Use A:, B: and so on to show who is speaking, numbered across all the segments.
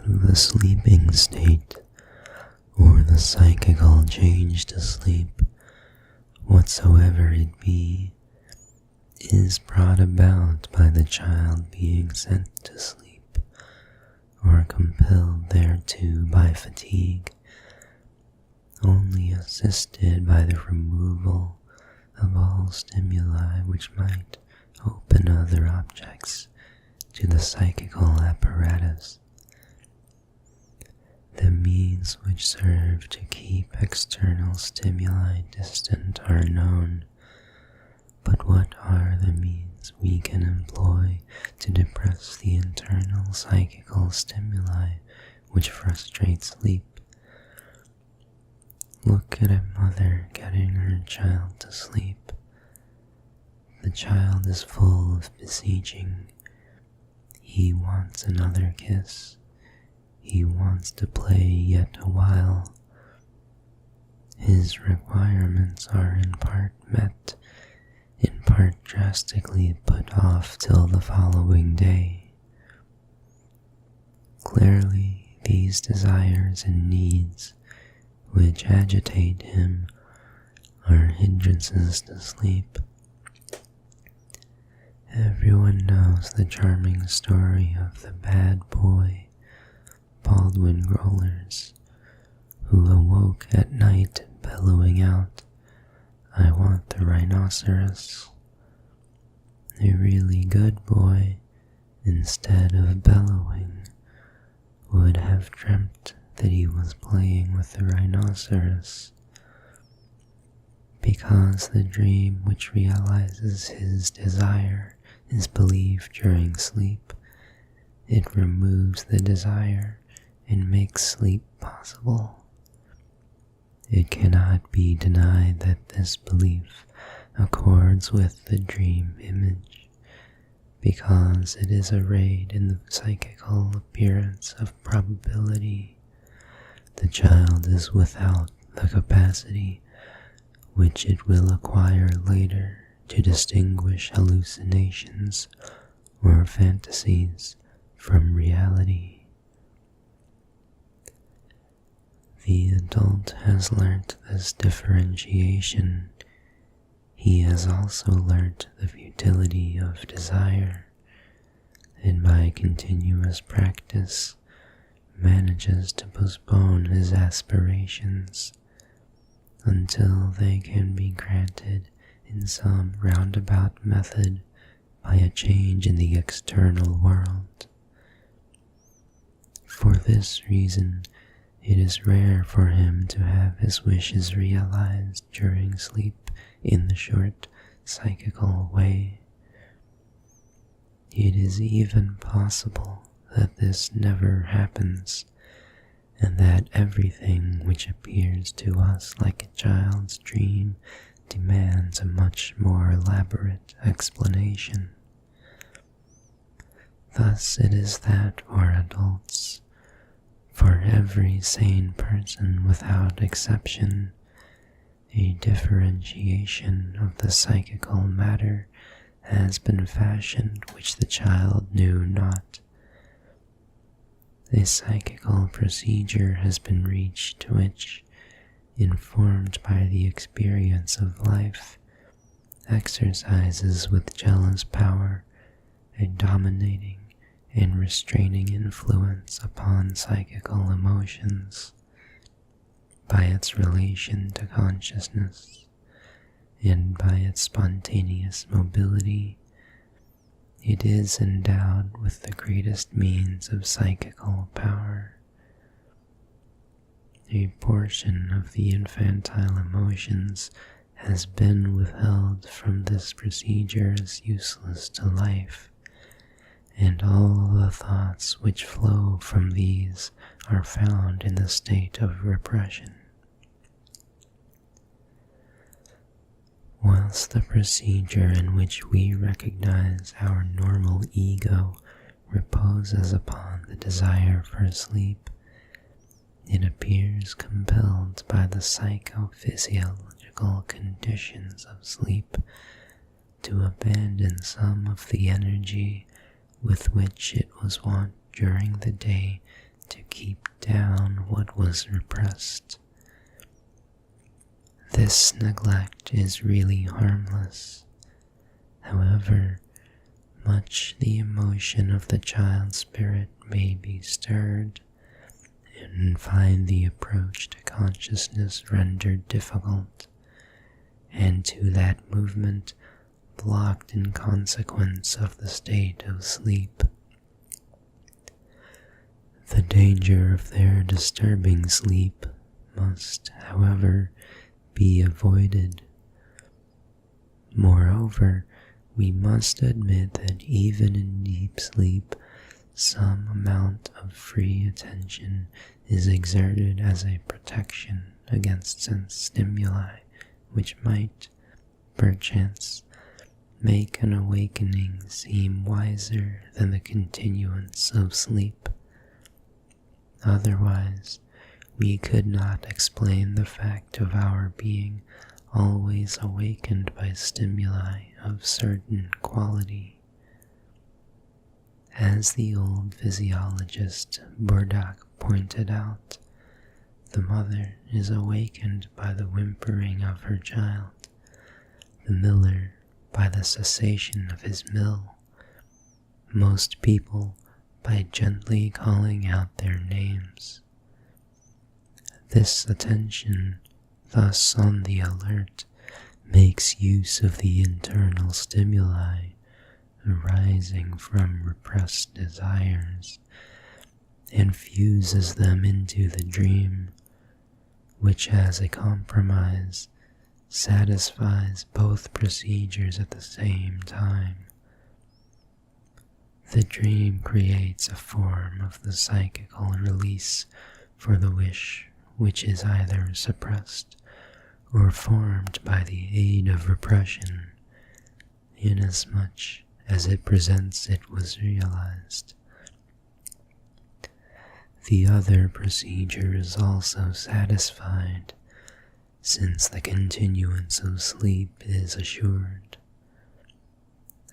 A: The sleeping state, or the psychical change to sleep, whatsoever it be, is brought about by the child being sent to sleep, or compelled thereto by fatigue, only assisted by the removal of all stimuli which might open other objects to the psychical apparatus. The means which serve to keep external stimuli distant are known, but what are the means we can employ to depress the internal psychical stimuli which frustrate sleep? Look at a mother getting her child to sleep. The child is full of beseeching. He wants another kiss. He wants to play yet a while. His requirements are in part met, in part drastically put off till the following day. Clearly, these desires and needs which agitate him are hindrances to sleep. Everyone knows the charming story of the bad boy, Baldwin Rollers, who awoke at night bellowing out, "I want the rhinoceros." A really good boy, instead of bellowing, would have dreamt that he was playing with the rhinoceros. Because the dream which realizes his desire is believed during sleep, it removes the desire and makes sleep possible. It cannot be denied that this belief accords with the dream image, because it is arrayed in the psychical appearance of probability. The child is without the capacity which it will acquire later to distinguish hallucinations or fantasies from reality. The adult has learnt this differentiation. He has also learnt the futility of desire, and by continuous practice manages to postpone his aspirations until they can be granted in some roundabout method by a change in the external world. For this reason, it is rare for him to have his wishes realized during sleep in the short psychical way. It is even possible that this never happens, and that everything which appears to us like a child's dream demands a much more elaborate explanation. Thus it is that for adults, for every sane person without exception, a differentiation of the psychical matter has been fashioned which the child knew not. A psychical procedure has been reached which, informed by the experience of life, exercises with jealous power a dominating and restraining influence upon psychical emotions by its relation to consciousness and by its spontaneous mobility. It is endowed with the greatest means of psychical power. A portion of the infantile emotions has been withheld from this procedure as useless to life, and all the thoughts which flow from these are found in the state of repression. Whilst the procedure in which we recognize our normal ego reposes upon the desire for sleep, it appears compelled by the psychophysiological conditions of sleep to abandon some of the energy with which it was wont during the day to keep down what was repressed. This neglect is really harmless. However, much the emotion of the child's spirit may be stirred and find the approach to consciousness rendered difficult, and to that movement blocked in consequence of the state of sleep. The danger of their disturbing sleep must, however, be avoided. Moreover, we must admit that even in deep sleep, some amount of free attention is exerted as a protection against sense stimuli which might, perchance, make an awakening seem wiser than the continuance of sleep. Otherwise, we could not explain the fact of our being always awakened by stimuli of certain quality. As the old physiologist Burdak pointed out, the mother is awakened by the whimpering of her child, the miller by the cessation of his mill, most people by gently calling out their names. This attention, thus on the alert, makes use of the internal stimuli arising from repressed desires and fuses them into the dream, which as a compromise satisfies both procedures at the same time. The dream creates a form of the psychical release for the wish which is either suppressed or formed by the aid of repression, inasmuch as it presents it was realized. The other procedure is also satisfied, since the continuance of sleep is assured.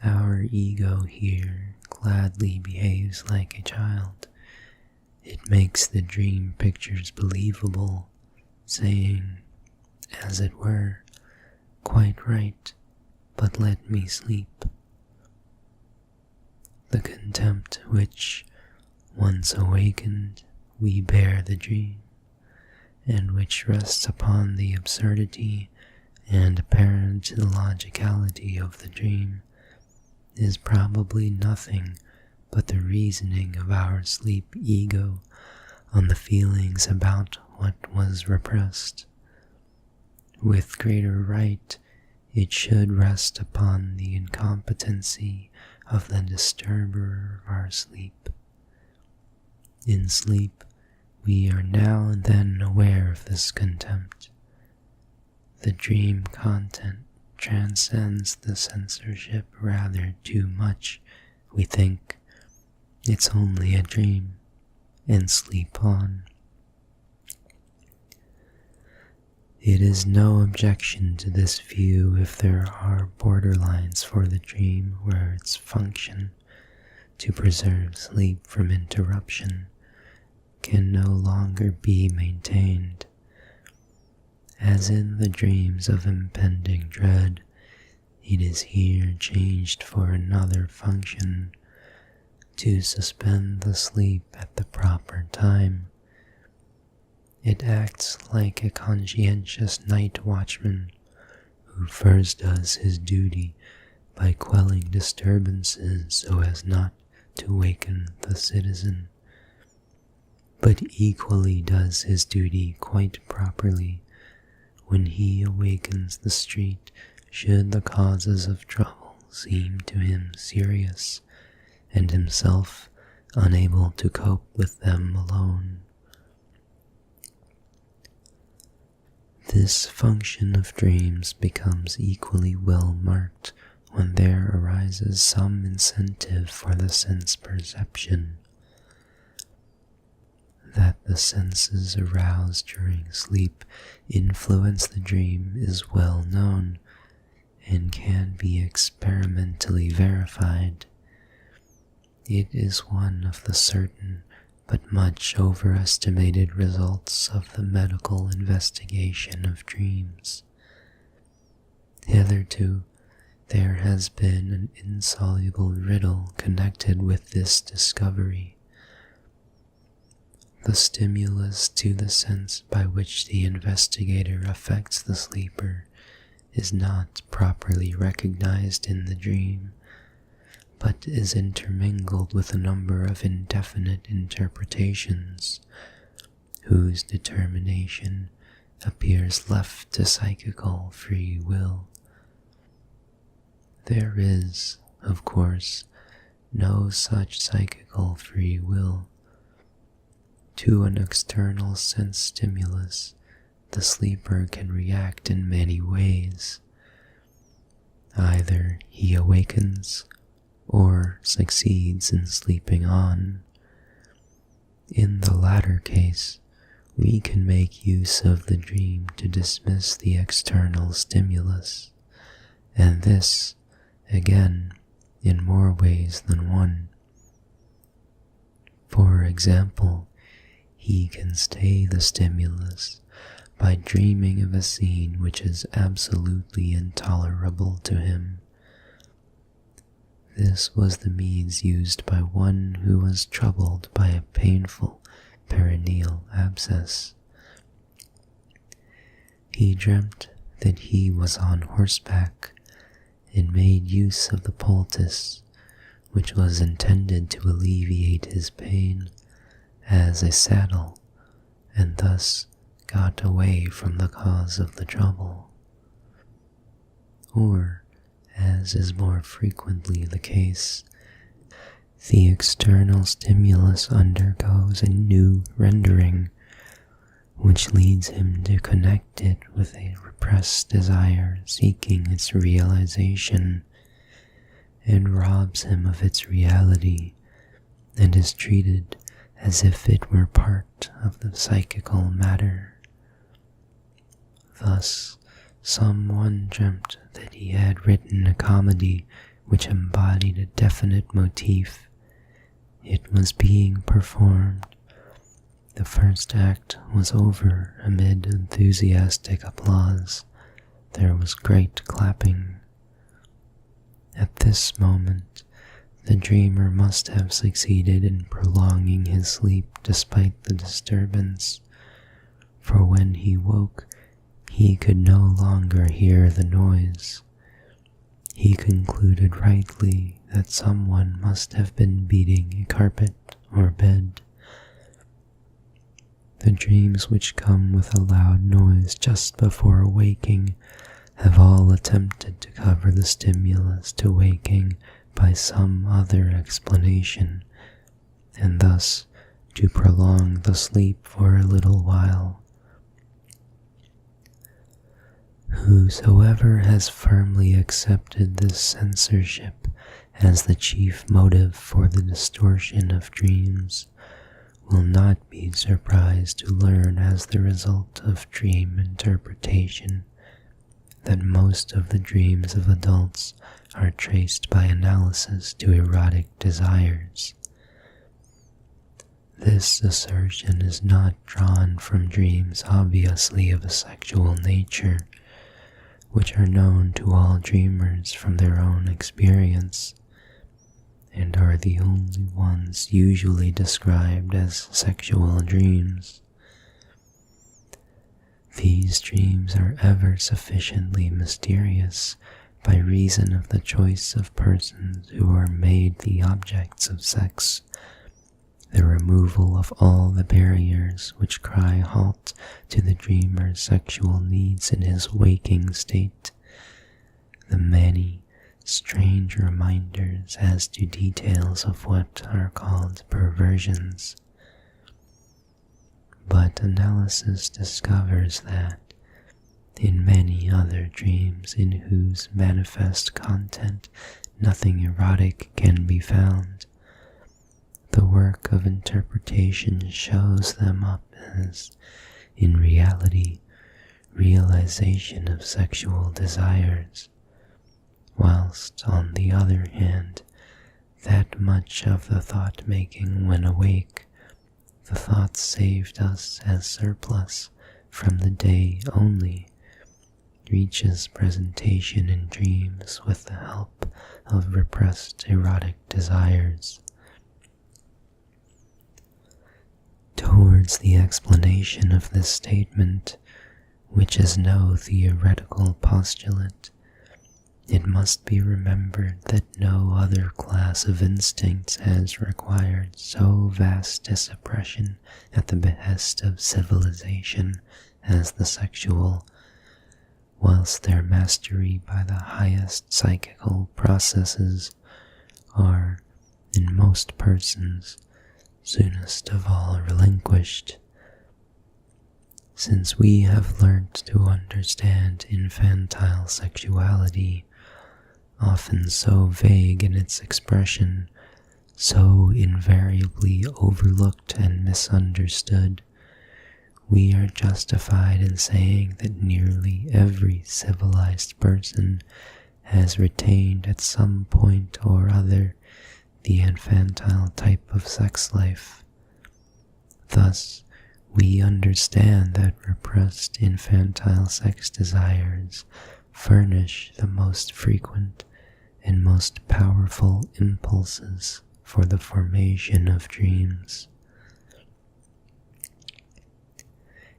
A: Our ego here gladly behaves like a child. It makes the dream pictures believable, saying, as it were, "Quite right, but let me sleep." The contempt which, once awakened, we bear the dream, and which rests upon the absurdity and apparent illogicality of the dream, is probably nothing but the reasoning of our sleep ego on the feelings about what was repressed. With greater right, it should rest upon the incompetency of the disturber of our sleep. In sleep, we are now and then aware of this contempt. The dream content transcends the censorship rather too much. We think, it's only a dream, and sleep on. It is no objection to this view if there are borderlines for the dream where its function, to preserve sleep from interruption, can no longer be maintained. As in the dreams of impending dread, it is here changed for another function, to suspend the sleep at the proper time. It acts like a conscientious night watchman who first does his duty by quelling disturbances so as not to waken the citizen, but equally does his duty quite properly when he awakens the street should the causes of trouble seem to him serious, and himself unable to cope with them alone. This function of dreams becomes equally well marked when there arises some incentive for the sense perception. That the senses aroused during sleep influence the dream is well known and can be experimentally verified. It is one of the certain but much overestimated results of the medical investigation of dreams. Hitherto, there has been an insoluble riddle connected with this discovery. The stimulus to the sense by which the investigator affects the sleeper is not properly recognized in the dream, but is intermingled with a number of indefinite interpretations, whose determination appears left to psychical free will. There is, of course, no such psychical free will. To an external sense stimulus, the sleeper can react in many ways. Either he awakens or succeeds in sleeping on. In the latter case, we can make use of the dream to dismiss the external stimulus, and this, again, in more ways than one. For example, he can stay the stimulus by dreaming of a scene which is absolutely intolerable to him. This was the means used by one who was troubled by a painful perineal abscess. He dreamt that he was on horseback and made use of the poultice, which was intended to alleviate his pain, as a saddle, and thus got away from the cause of the trouble. Or, as is more frequently the case, the external stimulus undergoes a new rendering, which leads him to connect it with a repressed desire seeking its realization, and robs him of its reality, and is treated as if it were part of the psychical matter. Thus, someone dreamt that he had written a comedy which embodied a definite motif. It was being performed. The first act was over amid enthusiastic applause. There was great clapping. At this moment, the dreamer must have succeeded in prolonging his sleep despite the disturbance, for when he woke, he could no longer hear the noise. He concluded rightly that someone must have been beating a carpet or bed. The dreams which come with a loud noise just before waking have all attempted to cover the stimulus to waking by some other explanation, and thus to prolong the sleep for a little while. Whosoever has firmly accepted this censorship as the chief motive for the distortion of dreams will not be surprised to learn as the result of dream interpretation that most of the dreams of adults are traced by analysis to erotic desires. This assertion is not drawn from dreams obviously of a sexual nature, which are known to all dreamers from their own experience, and are the only ones usually described as sexual dreams. These dreams are ever sufficiently mysterious by reason of the choice of persons who are made the objects of sex, the removal of all the barriers which cry halt to the dreamer's sexual needs in his waking state, the many strange reminders as to details of what are called perversions. But analysis discovers that, in many other dreams in whose manifest content nothing erotic can be found, the work of interpretation shows them up as, in reality, realization of sexual desires, whilst, on the other hand, that much of the thought-making when awake the thoughts saved us as surplus from the day only reaches presentation in dreams with the help of repressed erotic desires. Towards the explanation of this statement, which is no theoretical postulate, it must be remembered that no other class of instincts has required so vast a suppression at the behest of civilization as the sexual, whilst their mastery by the highest psychical processes are, in most persons, soonest of all relinquished. Since we have learnt to understand infantile sexuality, often so vague in its expression, so invariably overlooked and misunderstood, we are justified in saying that nearly every civilized person has retained at some point or other the infantile type of sex life. Thus, we understand that repressed infantile sex desires furnish the most frequent and most powerful impulses for the formation of dreams.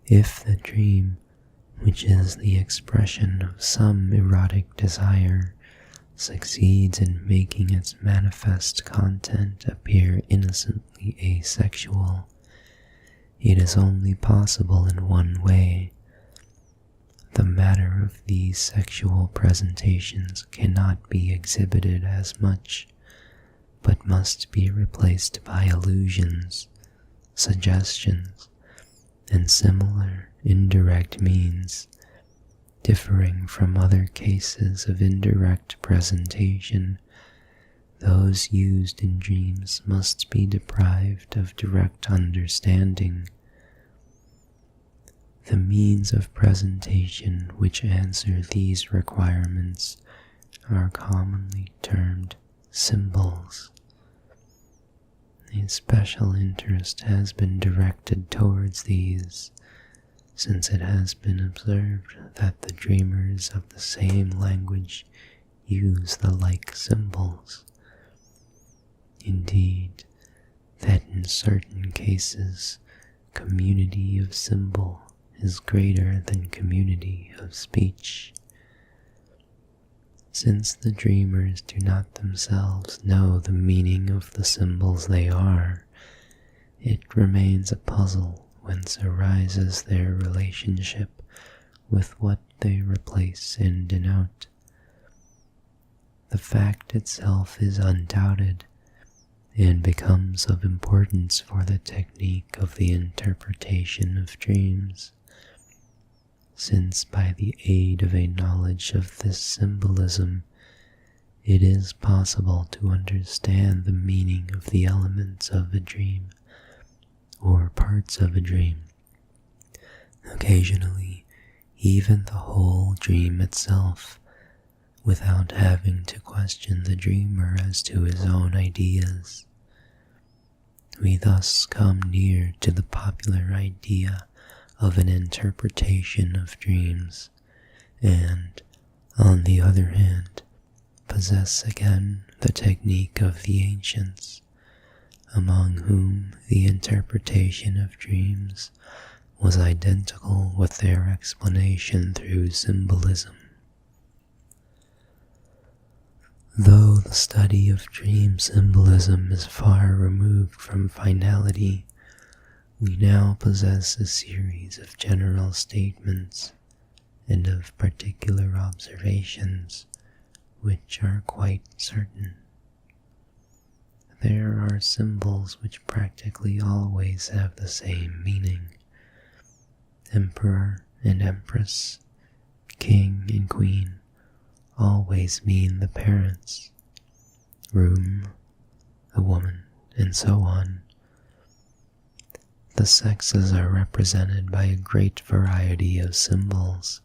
A: If the dream, which is the expression of some erotic desire, succeeds in making its manifest content appear innocently asexual, it is only possible in one way. The matter of these sexual presentations cannot be exhibited as much, but must be replaced by illusions, suggestions, and similar indirect means. Differing from other cases of indirect presentation, those used in dreams must be deprived of direct understanding. The means of presentation which answer these requirements are commonly termed symbols. A special interest has been directed towards these, since it has been observed that the dreamers of the same language use the like symbols. Indeed, that in certain cases community of symbol is greater than community of speech. Since the dreamers do not themselves know the meaning of the symbols they are, it remains a puzzle whence arises their relationship with what they replace and denote. The fact itself is undoubted, and becomes of importance for the technique of the interpretation of dreams, since by the aid of a knowledge of this symbolism, it is possible to understand the meaning of the elements of a dream, or parts of a dream. Occasionally, even the whole dream itself, without having to question the dreamer as to his own ideas. We thus come near to the popular idea of an interpretation of dreams, and, on the other hand, possess again the technique of the ancients, among whom the interpretation of dreams was identical with their explanation through symbolism. Though the study of dream symbolism is far removed from finality, we now possess a series of general statements and of particular observations which are quite certain. There are symbols which practically always have the same meaning. Emperor and empress, king and queen, always mean the parents, room, a woman, and so on. The sexes are represented by a great variety of symbols,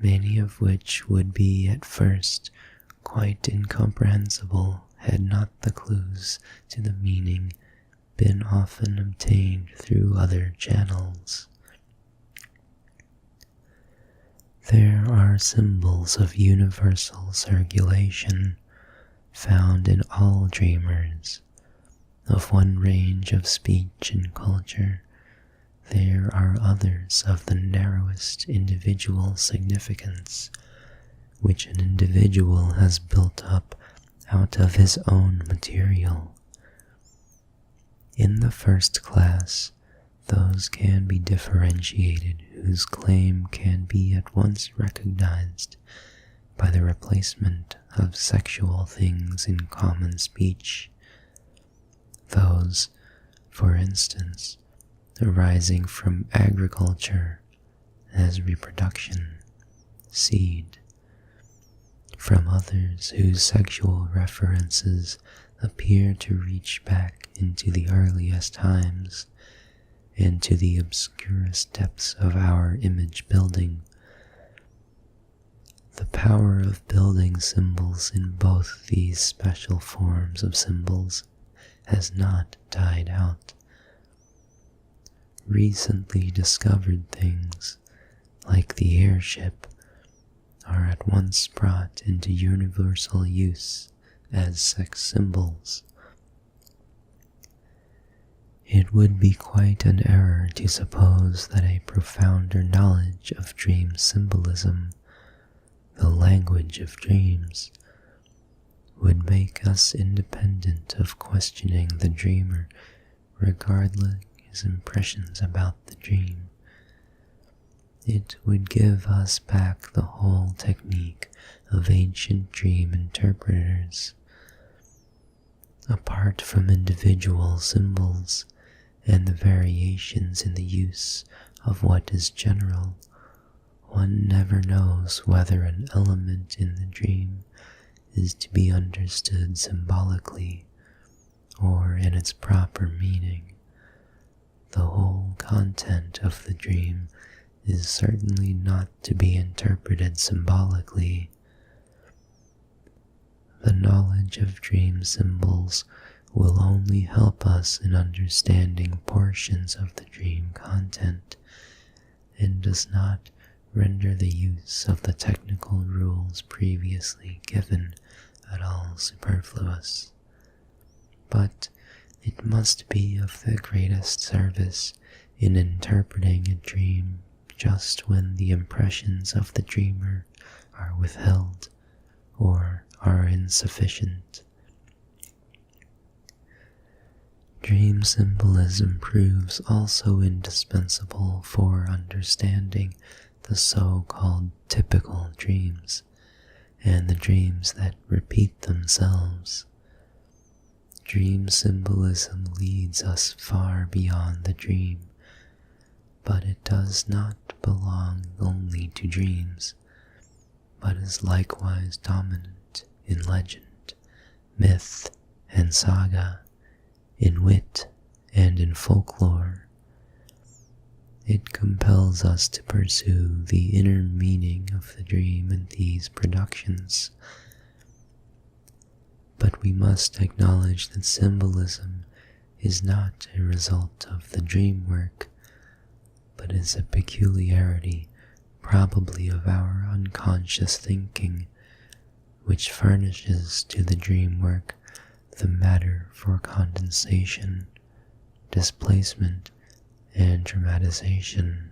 A: many of which would be at first quite incomprehensible had not the clues to the meaning been often obtained through other channels. There are symbols of universal circulation found in all dreamers. Of one range of speech and culture, there are others of the narrowest individual significance, which an individual has built up out of his own material. In the first class, those can be differentiated whose claim can be at once recognized by the replacement of sexual things in common speech. Those, for instance, arising from agriculture as reproduction, seed. From others whose sexual references appear to reach back into the earliest times and to the obscurest depths of our image building. The power of building symbols in both these special forms of symbols has not died out. Recently discovered things, like the airship, are at once brought into universal use as sex symbols. It would be quite an error to suppose that a profounder knowledge of dream symbolism, the language of dreams, would make us independent of questioning the dreamer regardless his impressions about the dream. It would give us back the whole technique of ancient dream interpreters. Apart from individual symbols and the variations in the use of what is general, one never knows whether an element in the dream is to be understood symbolically or in its proper meaning. The whole content of the dream is certainly not to be interpreted symbolically. The knowledge of dream symbols will only help us in understanding portions of the dream content, and does not render the use of the technical rules previously given at all superfluous. But it must be of the greatest service in interpreting a dream just when the impressions of the dreamer are withheld or are insufficient. Dream symbolism proves also indispensable for understanding the so-called typical dreams and the dreams that repeat themselves. Dream symbolism leads us far beyond the dream, but it does not belong only to dreams, but is likewise dominant in legend, myth, and saga, in wit, and in folklore. It compels us to pursue the inner meaning of the dream in these productions. But we must acknowledge that symbolism is not a result of the dream work, but is a peculiarity probably of our unconscious thinking, which furnishes to the dream work the matter for condensation, displacement, and dramatization.